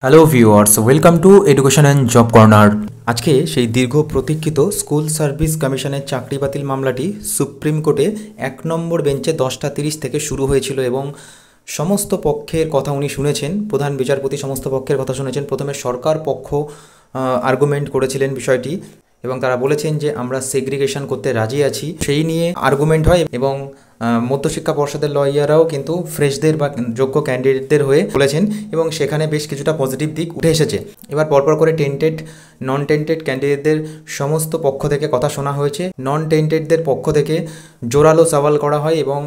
Hello viewers, welcome to education and job corner. আজকে সেই দীর্ঘ প্রতীক্ষিত স্কুল সার্ভিস কমিশনের চাকরি বাতিল মামলাটি সুপ্রিম কোর্টে ১ নম্বর বেঞ্চে 10:30 থেকে শুরু হয়েছিল এবং সমস্ত পক্ষের কথা উনি শুনেছেন। প্রধান বিচারপতি সমস্ত পক্ষের কথা শুনেছেন। প্রথমে সরকার পক্ষ আর্গুমেন্ট করেছিলেন বিষয়টি এবং তারা বলেছেন যে আমরা সেগ্রিগেশন করতে রাজি আছি, সেই নিয়ে আর্গুমেন্ট হয় এবং মধ্যশিক্ষা পর্ষদের লয়াররাও কিন্তু ফ্রেশদের বা যোগ্য ক্যান্ডিডেটদের হয়ে বলেছেন এবং সেখানে বেশ কিছুটা পজিটিভ দিক উঠে এসেছে। এবার পরপর করে টেন্টেড নন টেন্টেড ক্যান্ডিডেটদের সমস্ত পক্ষ থেকে কথা শোনা হয়েছে। নন টেন্টেডদের পক্ষ থেকে জোরালো সওয়াল করা হয় এবং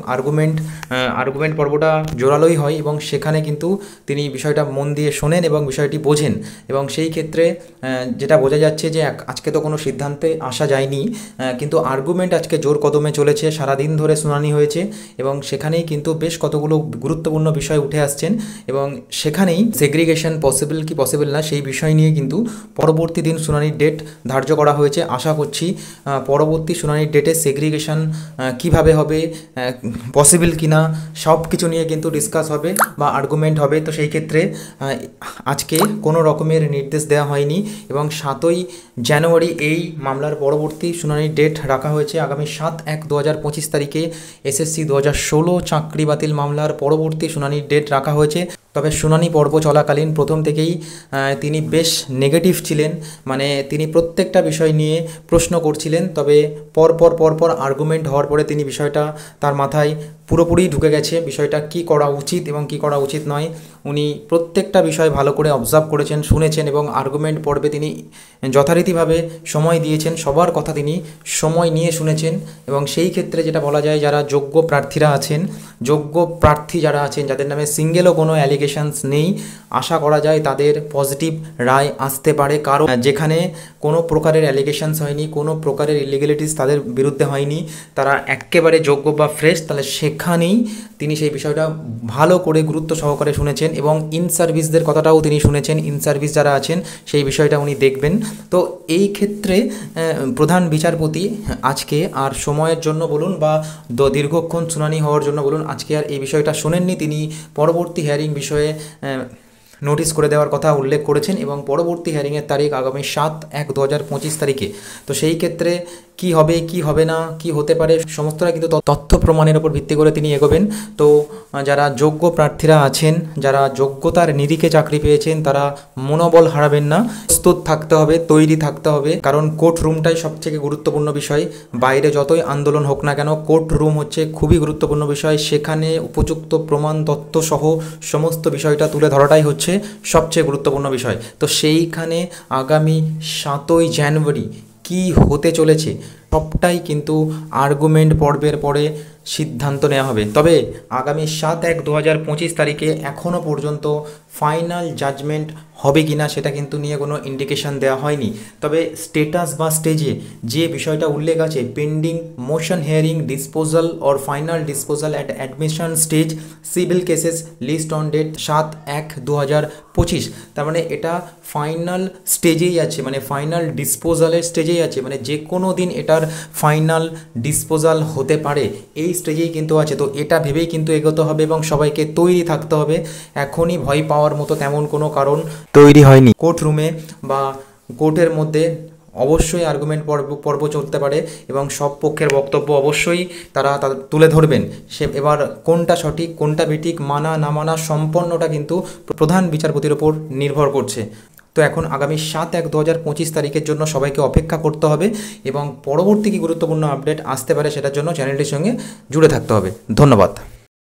আর্গুমেন্ট পর্বটা জোরালোই হয় এবং সেখানে কিন্তু তিনি বিষয়টা মন দিয়ে শোনেন এবং বিষয়টি বোঝেন এবং সেই ক্ষেত্রে যেটা বোঝা যাচ্ছে যে আজকে তো কোনো সিদ্ধান্তে আসা যায়নি, কিন্তু আর্গুমেন্ট আজকে জোর কদমে চলেছে। সারাদিন ধরে শুনানি হয়েছে এবং সেখানেই কিন্তু বেশ কতগুলো গুরুত্বপূর্ণ বিষয় উঠে আসছেন এবং সেখানেই সেগ্রিগেশন পসিবল কি পসিবল না সেই বিষয় নিয়ে কিন্তু পরবর্তী দিন শুনানির ডেট ধার্য করা হয়েছে। আশা করছি পরবর্তী শুনানির ডেটে সেগ্রিগেশন কিভাবে হবে, পসিবল কি না, সব কিছু নিয়ে কিন্তু ডিসকাস হবে বা আর্গুমেন্ট হবে। তো সেই ক্ষেত্রে আজকে কোনো রকমের নির্দেশ দেওয়া হয়নি এবং 7ই জানুয়ারি এই মামলার পরবর্তী শুনানির ডেট রাখা হয়েছে। আগামী 7/1/2025 তারিখে এসএসসি 2016 চাকরি বাতিল মামলার পরবর্তী শুনানির ডেট রাখা হয়েছে। তবে শুনানি পর্ব চলাকালীন প্রথম থেকেই তিনি বেশ নেগেটিভ ছিলেন, মানে তিনি প্রত্যেকটা বিষয় নিয়ে প্রশ্ন করছিলেন। তবে পরপর আর্গুমেন্ট হওয়ার পরে তিনি বিষয়টা তার মাথায় পুরোপুরি ঢুকে গেছে, বিষয়টা কি করা উচিত এবং কি করা উচিত নয়। উনি প্রত্যেকটা বিষয় ভালো করে অবজার্ভ করেছেন, শুনেছেন এবং আর্গুমেন্ট পর্বে তিনি যথারীতিভাবে সময় দিয়েছেন। সবার কথা তিনি সময় নিয়ে শুনেছেন এবং সেই ক্ষেত্রে যেটা বলা যায়, যারা যোগ্য প্রার্থীরা আছেন, যোগ্য প্রার্থী যারা আছেন, যাদের নামে সিঙ্গেলও কোনো অ্যালিগেশনস নেই, আশা করা যায় তাদের পজিটিভ রায় আসতে পারে। কারণ যেখানে কোনো প্রকারের অ্যালিগেশনস হয়নি, কোনো প্রকারের ইলিগ্যালিটিস তাদের বিরুদ্ধে হয়নি, তারা একেবারে যোগ্য বা ফ্রেশ, তাহলে সেখানেই তিনি সেই বিষয়টা ভালো করে গুরুত্ব সহকারে শুনেছেন এবং ইন সার্ভিসদের কথাটাও তিনি শুনেছেন। ইন সার্ভিস যারা আছেন সেই বিষয়টা উনি দেখবেন। তো এই ক্ষেত্রে প্রধান বিচারপতি আজকে আর সময়ের জন্য বলুন বা দীর্ঘক্ষণ শুনানি হওয়ার জন্য বলুন, আজকে আর এই বিষয়টা শোনেননি। তিনি পরবর্তী হিয়ারিং বিষয়ে নোটিশ করে দেওয়ার কথা উল্লেখ করেছেন এবং পরবর্তী হিয়ারিংয়ের তারিখ আগামী 7/1/2025 তারিখে। তো সেই ক্ষেত্রে কি হবে কি হবে না, কি হতে পারে, সমস্তটা কিন্তু তথ্য প্রমাণের উপর ভিত্তি করে তিনি এগোবেন। তো যারা যোগ্য প্রার্থীরা আছেন, যারা যোগ্যতার নিরিখে চাকরি পেয়েছেন, তারা মনোবল হারাবেন না, প্রস্তুত থাকতে হবে, তৈরি থাকতে হবে। কারণ কোর্ট রুমটাই সবথেকে গুরুত্বপূর্ণ বিষয়। বাইরে যতই আন্দোলন হোক না কেন, কোর্ট রুম হচ্ছে খুবই গুরুত্বপূর্ণ বিষয়। সেখানে উপযুক্ত প্রমাণ তথ্য সহ সমস্ত বিষয়টা তুলে ধরাটাই হচ্ছে সবচেয়ে গুরুত্বপূর্ণ বিষয়। তো সেইখানে আগামী 7ই জানুয়ারি কি হতে চলেছে সবটাই কিন্তু আর্গুমেন্ট পর্বের পরে সিদ্ধান্ত নেওয়া হবে। তবে আগামী 7/1/2025 তারিখে এখনও পর্যন্ত ফাইনাল জাজমেন্ট হবে কি না সেটা কিন্তু নিয়ে কোনো ইন্ডিকেশন দেওয়া হয়নি। তবে স্টেটাস বা স্টেজে যে বিষয়টা উল্লেখ আছে, pending motion hearing disposal or final disposal at admission stage civil cases list on date 7/1/2025। তার মানে এটা ফাইনাল স্টেজেই আছে, মানে ফাইনাল ডিসপোজালের স্টেজেই আছে, মানে যে কোনো দিন এটার ফাইনাল ডিসপোজাল হতে পারে, এই স্টেজেই কিন্তু আছে। তো এটা ভেবেই কিন্তু এগোতে হবে এবং সবাইকে তৈরি থাকতে হবে। এখনই ভয় পাওয়ার মতো তেমন কোনো কারণ তৈরি হয়নি। কোর্ট রুমে বা কোর্টের মধ্যে অবশ্যই আর্গুমেন্ট পর্ব চলতে পারে এবং সব পক্ষের বক্তব্য অবশ্যই তারা তুলে ধরবেন। সে এবার কোনটা সঠিক কোনটা বেঠিক, মানা না মানা সম্পূর্ণটা কিন্তু প্রধান বিচারপতির ওপর নির্ভর করছে। তো এখন আগামী 7/1/2025 তারিখের জন্য সবাইকে অপেক্ষা করতে হবে এবং পরবর্তী কি গুরুত্বপূর্ণ আপডেট আসতে পারে সেটার জন্য চ্যানেলটির সঙ্গে জুড়ে থাকতে হবে। ধন্যবাদ।